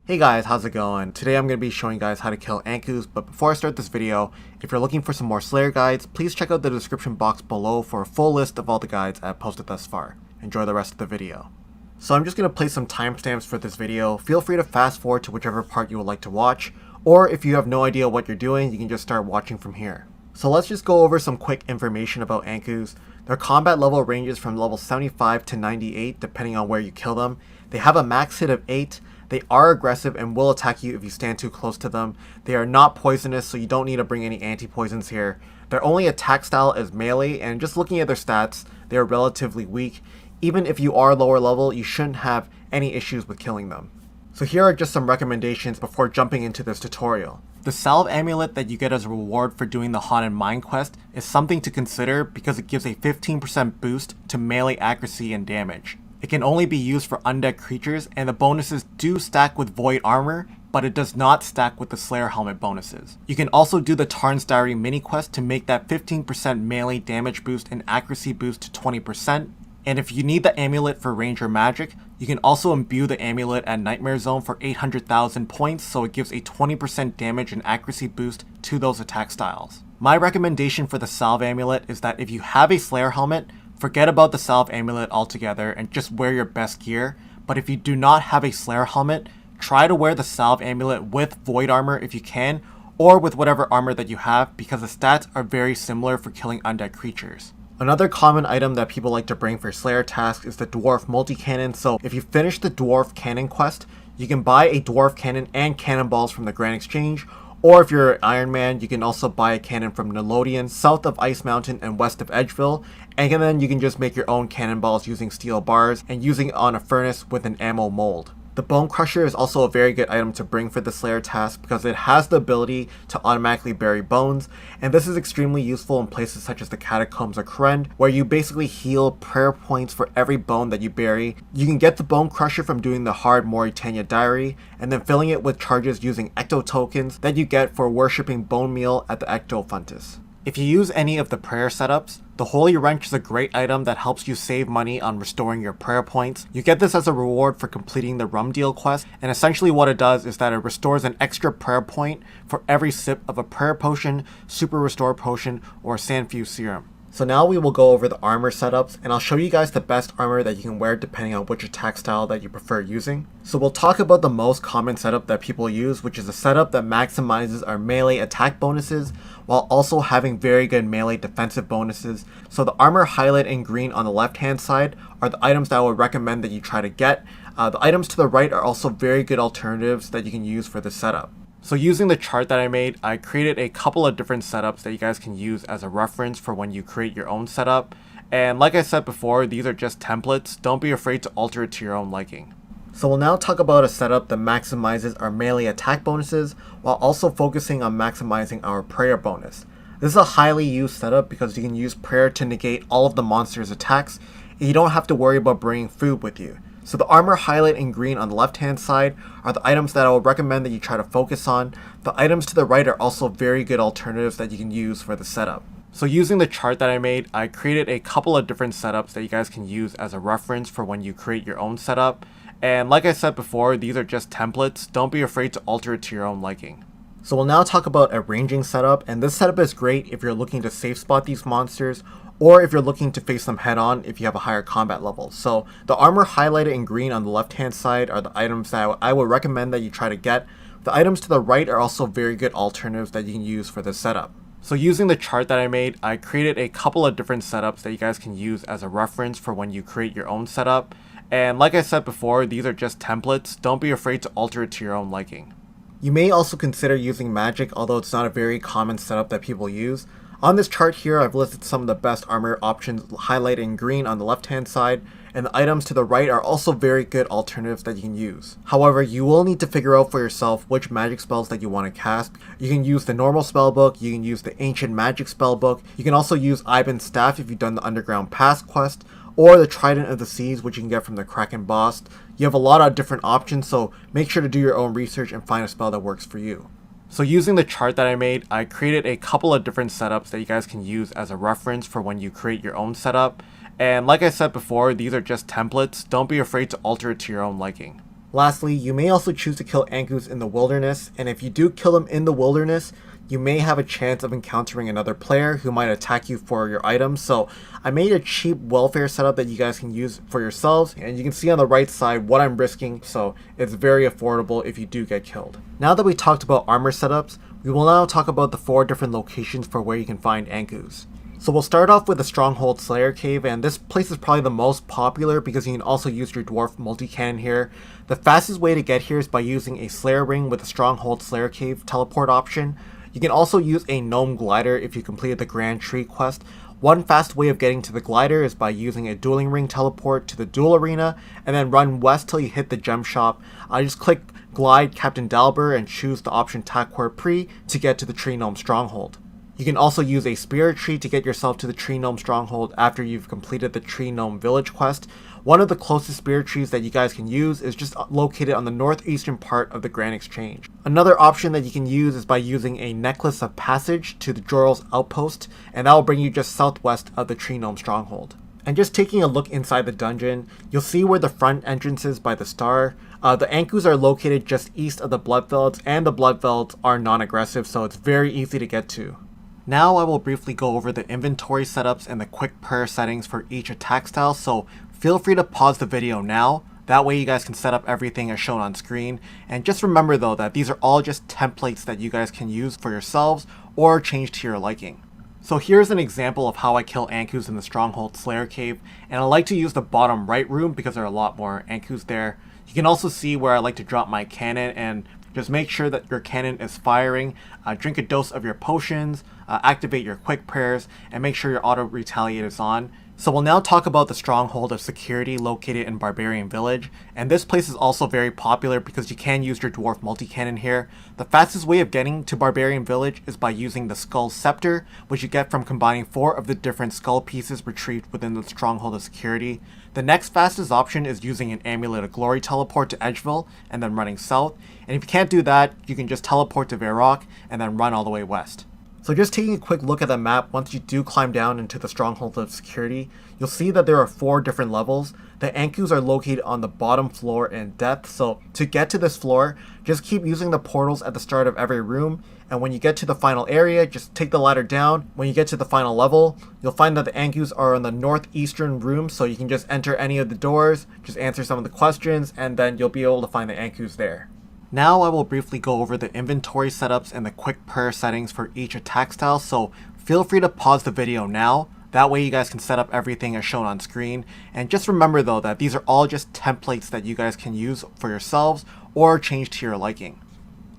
Hey guys, how's it going? Today I'm going to be showing you guys how to kill Ankous, but before I start this video, if you're looking for some more Slayer guides, please check out the description box below for a full list of all the guides I've posted thus far. Enjoy the rest of the video. So I'm just going to place some timestamps for this video. Feel free to fast forward to whichever part you would like to watch, or if you have no idea what you're doing, you can just start watching from here. So let's just go over some quick information about Ankous. Their combat level ranges from level 75 to 98 depending on where you kill them. They have a max hit of 8. They are aggressive and will attack you if you stand too close to them. They are not poisonous, so you don't need to bring any anti-poisons here. Their only attack style is melee, and just looking at their stats, they are relatively weak. Even if you are lower level, you shouldn't have any issues with killing them. So here are just some recommendations before jumping into this tutorial. The Salve Amulet that you get as a reward for doing the Haunted Mine quest is something to consider because it gives a 15% boost to melee accuracy and damage. It can only be used for undead creatures, and the bonuses do stack with Void Armor, but it does not stack with the Slayer Helmet bonuses. You can also do the Tarn's Diary mini quest to make that 15% melee damage boost and accuracy boost to 20%, and if you need the amulet for Ranger Magic, you can also imbue the amulet at Nightmare Zone for 800,000 points, so it gives a 20% damage and accuracy boost to those attack styles. My recommendation for the Salve Amulet is that if you have a Slayer Helmet, forget about the Salve Amulet altogether and just wear your best gear, but if you do not have a Slayer Helmet, try to wear the Salve Amulet with Void Armor if you can, or with whatever armor that you have, because the stats are very similar for killing undead creatures. Another common item that people like to bring for Slayer tasks is the Dwarf Multi-Cannon, so if you finish the Dwarf Cannon quest, you can buy a Dwarf Cannon and Cannonballs from the Grand Exchange, or if you're Iron Man, you can also buy a cannon from Nilodion, south of Ice Mountain and west of Edgeville, and then you can just make your own cannonballs using steel bars and using it on a furnace with an ammo mold. The Bone Crusher is also a very good item to bring for the Slayer task because it has the ability to automatically bury bones, and this is extremely useful in places such as the Catacombs of Kourend, where you basically heal prayer points for every bone that you bury. You can get the Bone Crusher from doing the Hard Mauritania Diary, and then filling it with charges using Ecto tokens that you get for worshipping Bone Meal at the Ecto Funtus. If you use any of the prayer setups, the Holy Wrench is a great item that helps you save money on restoring your prayer points. You get this as a reward for completing the Rum Deal quest, and essentially what it does is that it restores an extra prayer point for every sip of a prayer potion, super restore potion, or Sandfuse serum. So now we will go over the armor setups, and I'll show you guys the best armor that you can wear depending on which attack style that you prefer using. So we'll talk about the most common setup that people use, which is a setup that maximizes our melee attack bonuses while also having very good melee defensive bonuses. So the armor highlighted in green on the left hand side are the items that I would recommend that you try to get. The items to the right are also very good alternatives that you can use for this setup. So using the chart that I made, I created a couple of different setups that you guys can use as a reference for when you create your own setup. And like I said before, these are just templates. Don't be afraid to alter it to your own liking. So we'll now talk about a setup that maximizes our melee attack bonuses while also focusing on maximizing our prayer bonus. This is a highly used setup because you can use prayer to negate all of the monster's attacks, and you don't have to worry about bringing food with you. So the armor highlighted in green on the left hand side are the items that I would recommend that you try to focus on. The items to the right are also very good alternatives that you can use for the setup. So using the chart that I made, I created a couple of different setups that you guys can use as a reference for when you create your own setup. And like I said before, these are just templates. Don't be afraid to alter it to your own liking. So we'll now talk about a ranging setup, and this setup is great if you're looking to safe spot these monsters, or if you're looking to face them head on if you have a higher combat level. So the armor highlighted in green on the left hand side are the items that I would recommend that you try to get. The items to the right are also very good alternatives that you can use for this setup. So using the chart that I made, I created a couple of different setups that you guys can use as a reference for when you create your own setup. And like I said before, these are just templates. Don't be afraid to alter it to your own liking. You may also consider using magic, although it's not a very common setup that people use. On this chart here, I've listed some of the best armor options highlighted in green on the left hand side, and the items to the right are also very good alternatives that you can use. However, you will need to figure out for yourself which magic spells that you want to cast. You can use the normal spellbook, you can use the ancient magic spellbook, you can also use Iban's staff if you've done the Underground Pass quest, or the Trident of the Seas, which you can get from the Kraken boss. You have a lot of different options, so make sure to do your own research and find a spell that works for you. So using the chart that I made, I created a couple of different setups that you guys can use as a reference for when you create your own setup. And like I said before, these are just templates. Don't be afraid to alter it to your own liking. Lastly, you may also choose to kill Ankous in the wilderness, and if you do kill them in the wilderness, you may have a chance of encountering another player who might attack you for your items. So I made a cheap welfare setup that you guys can use for yourselves, and you can see on the right side what I'm risking, so it's very affordable if you do get killed. Now that we talked about armor setups, we will now talk about the 4 different locations for where you can find Ankous. So we'll start off with the Stronghold Slayer cave, and this place is probably the most popular because you can also use your dwarf multi-cannon here. The fastest way to get here is by using a Slayer ring with the Stronghold Slayer cave teleport option. You can also use a gnome glider if you completed the Grand Tree quest. One fast way of getting to the glider is by using a dueling ring teleport to the duel arena and then run west till you hit the gem shop. Just click glide Captain Dalber and choose the option Taquer Pre to get to the Tree Gnome Stronghold. You can also use a Spirit Tree to get yourself to the Tree Gnome Stronghold after you've completed the Tree Gnome Village quest. One of the closest Spirit Trees that you guys can use is just located on the northeastern part of the Grand Exchange. Another option that you can use is by using a Necklace of Passage to the Joral's Outpost, and that will bring you just southwest of the Tree Gnome Stronghold. And just taking a look inside the dungeon, you'll see where the front entrance is by the star. The Ankous are located just east of the Bloodvelds, and the Bloodvelds are non-aggressive, so it's very easy to get to. Now I will briefly go over the inventory setups and the quick prayer settings for each attack style, so feel free to pause the video now. That way you guys can set up everything as shown on screen. And just remember though that these are all just templates that you guys can use for yourselves or change to your liking. So here's an example of how I kill Ankous in the Stronghold Slayer cave, and I like to use the bottom right room because there are a lot more Ankous there. You can also see where I like to drop my cannon, and just make sure that your cannon is firing. Drink a dose of your potions, activate your quick prayers, and make sure your auto retaliate is on. So we'll now talk about the Stronghold of Security located in Barbarian Village, and this place is also very popular because you can use your dwarf multi-cannon here. The fastest way of getting to Barbarian Village is by using the Skull Scepter, which you get from combining 4 of the different skull pieces retrieved within the Stronghold of Security. The next fastest option is using an Amulet of Glory teleport to Edgeville and then running south, and if you can't do that, you can just teleport to Varrock and then run all the way west. So just taking a quick look at the map, once you do climb down into the Stronghold of Security, you'll see that there are 4 different levels. The Ankous are located on the bottom floor in depth, so to get to this floor, just keep using the portals at the start of every room, and when you get to the final area, just take the ladder down. When you get to the final level, you'll find that the Ankous are in the northeastern room, so you can just enter any of the doors, just answer some of the questions, and then you'll be able to find the Ankous there. Now I will briefly go over the inventory setups and the quick prayer settings for each attack style, so feel free to pause the video now. That way you guys can set up everything as shown on screen. And just remember though that these are all just templates that you guys can use for yourselves or change to your liking.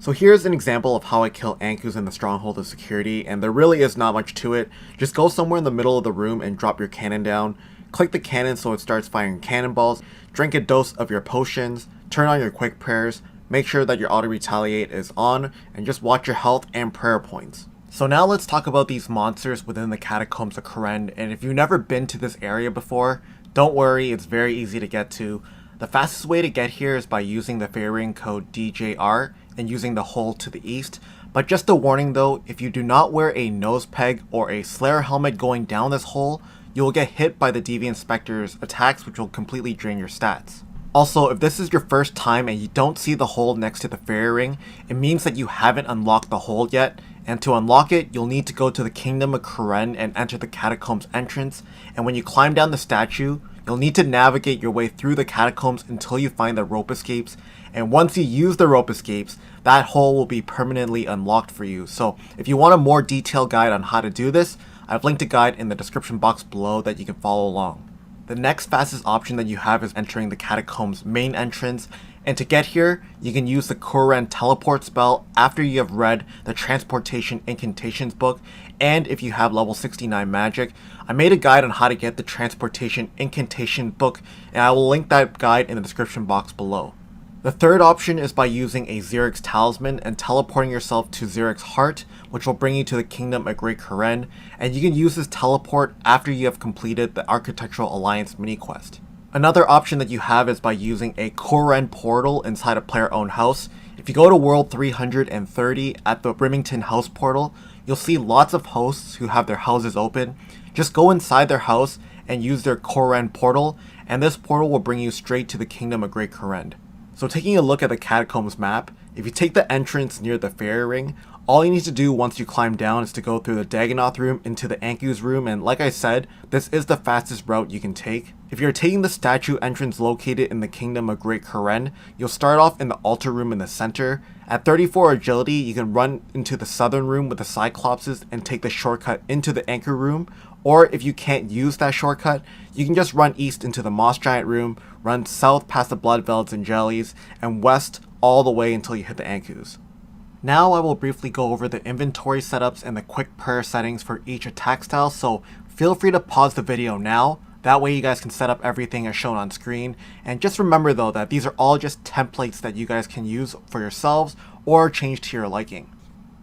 So here's an example of how I kill Ankous in the Stronghold of Security, and there really is not much to it. Just go somewhere in the middle of the room and drop your cannon down. Click the cannon so it starts firing cannonballs. Drink a dose of your potions. Turn on your quick prayers. Make sure that your auto retaliate is on, and just watch your health and prayer points. So now let's talk about these monsters within the Catacombs of Kourend, and if you've never been to this area before, don't worry, it's very easy to get to. The fastest way to get here is by using the fairing code DJR and using the hole to the east. But just a warning though, if you do not wear a nose peg or a Slayer helmet going down this hole, you will get hit by the Deviant Spectre's attacks, which will completely drain your stats. Also, if this is your first time and you don't see the hole next to the fairy ring, it means that you haven't unlocked the hole yet, and to unlock it, you'll need to go to the Kingdom of Kourend and enter the Catacombs entrance, and when you climb down the statue, you'll need to navigate your way through the catacombs until you find the rope escapes, and once you use the rope escapes, that hole will be permanently unlocked for you. So if you want a more detailed guide on how to do this, I've linked a guide in the description box below that you can follow along. The next fastest option that you have is entering the Catacombs main entrance, and to get here, you can use the Kourend teleport spell after you have read the Transportation Incantations book, and if you have level 69 magic. I made a guide on how to get the Transportation Incantation book, and I will link that guide in the description box below. The third option is by using a Xerix talisman and teleporting yourself to Xerix Heart, which will bring you to the Kingdom of Great Kourend, and you can use this teleport after you have completed the Architectural Alliance mini quest. Another option that you have is by using a Kourend portal inside a player-owned house. If you go to World 330 at the Brimington House portal, you'll see lots of hosts who have their houses open. Just go inside their house and use their Kourend portal, and this portal will bring you straight to the Kingdom of Great Kourend. So taking a look at the Catacombs map, if you take the entrance near the fairy ring, all you need to do once you climb down is to go through the Dagonoth room into the Ankous room, and like I said, this is the fastest route you can take. If you're taking the statue entrance located in the Kingdom of Great Kourend, you'll start off in the altar room in the center. At 34 agility, you can run into the southern room with the Cyclopses and take the shortcut into the Anchor room, or if you can't use that shortcut, you can just run east into the Moss Giant room, run south past the Blood Velds and Jellies, and west all the way until you hit the Ankous. Now I will briefly go over the inventory setups and the quick prayer settings for each attack style, so feel free to pause the video now. That way you guys can set up everything as shown on screen. And just remember though that these are all just templates that you guys can use for yourselves or change to your liking.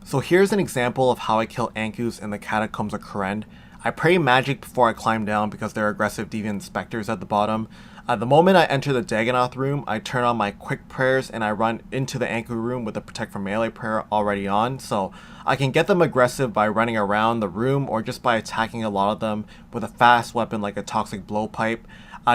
So here's an example of how I kill Ankous in the Catacombs of Kourend. I pray magic before I climb down because there are aggressive deviant specters at the bottom. The moment I enter the Dagonoth room, I turn on my quick prayers and I run into the Ankou room with the protect from melee prayer already on, so I can get them aggressive by running around the room or just by attacking a lot of them with a fast weapon like a toxic blowpipe.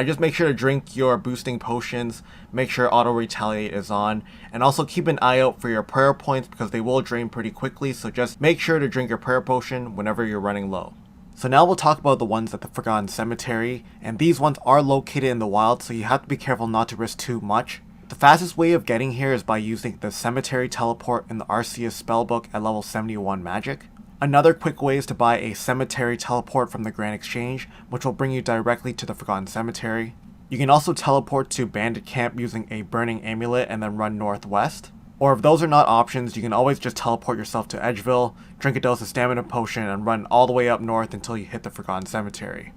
Just make sure to drink your boosting potions, make sure auto retaliate is on, and also keep an eye out for your prayer points because they will drain pretty quickly, so just make sure to drink your prayer potion whenever you're running low. So now we'll talk about the ones at the Forgotten Cemetery, and these ones are located in the wild, so you have to be careful not to risk too much. The fastest way of getting here is by using the Cemetery Teleport in the Arceus spellbook at level 71 magic. Another quick way is to buy a Cemetery Teleport from the Grand Exchange, which will bring you directly to the Forgotten Cemetery. You can also teleport to Bandit Camp using a Burning Amulet and then run northwest. Or if those are not options, you can always just teleport yourself to Edgeville, drink a dose of stamina potion, and run all the way up north until you hit the Forgotten Cemetery.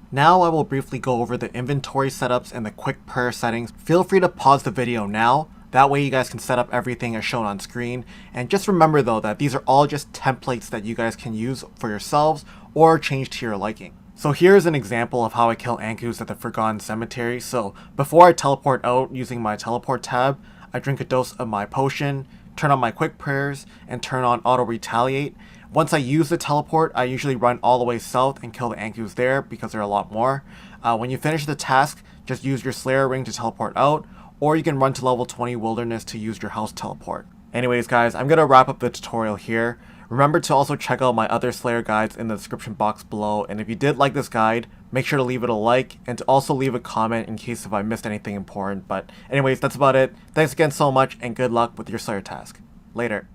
Now I will briefly go over the inventory setups and the quick prayer settings. Feel free to pause the video now, that way you guys can set up everything as shown on screen. And just remember though that these are all just templates that you guys can use for yourselves or change to your liking. So here's an example of how I kill Ankous at the Forgotten Cemetery. So before I teleport out using my teleport tab, I drink a dose of my potion, turn on my quick prayers, and turn on auto retaliate. Once I use the teleport, I usually run all the way south and kill the Ankous there because there are a lot more. When you finish the task, just use your Slayer ring to teleport out, or you can run to level 20 Wilderness to use your house teleport. Anyways guys, I'm going to wrap up the tutorial here. Remember to also check out my other Slayer guides in the description box below, and if you did like this guide, make sure to leave it a like, and to also leave a comment in case if I missed anything important. But anyways, that's about it. Thanks again so much, and good luck with your Slayer task. Later.